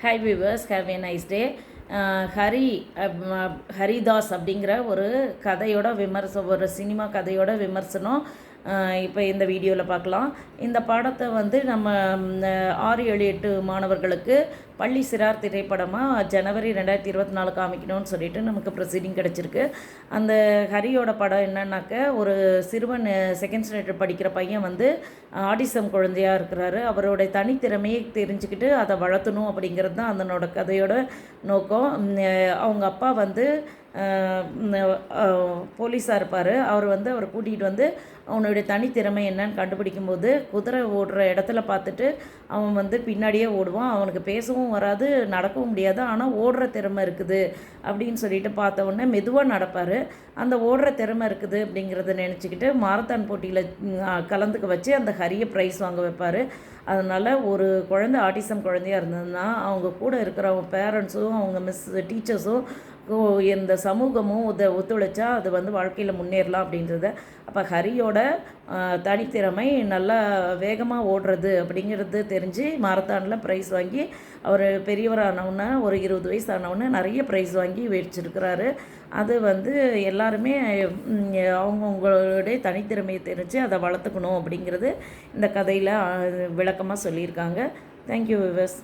Hi viewers, have a nice day. Haridas அப்படிங்கிற ஒரு கதையோட ஒரு சினிமா கதையோட விமர்சனம் இப்போ இந்த வீடியோவில் பார்க்கலாம். இந்த பாடத்தை வந்து நம்ம 6, 7, 8 மாணவர்களுக்கு பள்ளி சிறார் திரைப்படமாக ஜனவரி 2024 காமிக்கணும்னு சொல்லிட்டு நமக்கு ப்ரொசீடிங் கிடச்சிருக்கு. அந்த ஹரியோட படம் என்னன்னாக்க, ஒரு சிறுவன் செகண்ட் ஸ்டாண்டர்ட் படிக்கிற பையன் வந்து ஆடிசம் குழந்தையாக இருக்கிறாரு. அவருடைய தனித்திறமையை தெரிஞ்சுக்கிட்டு அதை வளர்த்தணும் அப்படிங்கிறது தான் அதனோட கதையோட நோக்கம். அவங்க அப்பா வந்து போலீஸாக இருப்பார். அவர் வந்து அவரை கூட்டிகிட்டு வந்து அவனுடைய தனித்திறமை என்னன்னு கண்டுபிடிக்கும்போது, குதிரை ஓடுற இடத்துல பார்த்துட்டு அவன் வந்து பின்னாடியே ஓடுவான். அவனுக்கு பேசவும் வராது, நடக்கவும் முடியாது, ஆனால் ஓடுற திறமை இருக்குது அப்படின்னு சொல்லிட்டு பார்த்த உடனே மெதுவாக நடப்பார். அந்த ஓடுற திறமை இருக்குது அப்படிங்கிறத நினச்சிக்கிட்டு மாரத்தான் போட்டியில் கலந்துக்க வச்சு அந்த ஹரியை ப்ரைஸ் வாங்க வைப்பார். அதனால் ஒரு குழந்தை ஆட்டிசம் குழந்தையாக இருந்ததுன்னா அவங்க கூட இருக்கிற அவங்க பேரண்ட்ஸும் அவங்க டீச்சர்ஸும் இந்த சமூகமும் ஒத்துழைச்சா அது வந்து வாழ்க்கையில் முன்னேறலாம் அப்படின்றத. அப்போ ஹரியோட தனித்திறமை நல்லா வேகமாக ஓடுறது அப்படிங்கிறது தெரிஞ்சு மாரத்தானில் ப்ரைஸ் வாங்கி அவர் பெரியவரானவுடனே ஒரு 20 வயசு ஆனவுடனே நிறைய ப்ரைஸ் வாங்கி வச்சிருக்கிறாரு. அது வந்து எல்லாருமே அவங்கவுங்களுடைய தனித்திறமையை தெரிஞ்சு அதை வளர்த்துக்கணும் அப்படிங்கிறது இந்த கதையில் விளக்கமாக சொல்லியிருக்காங்க. Thank you viewers.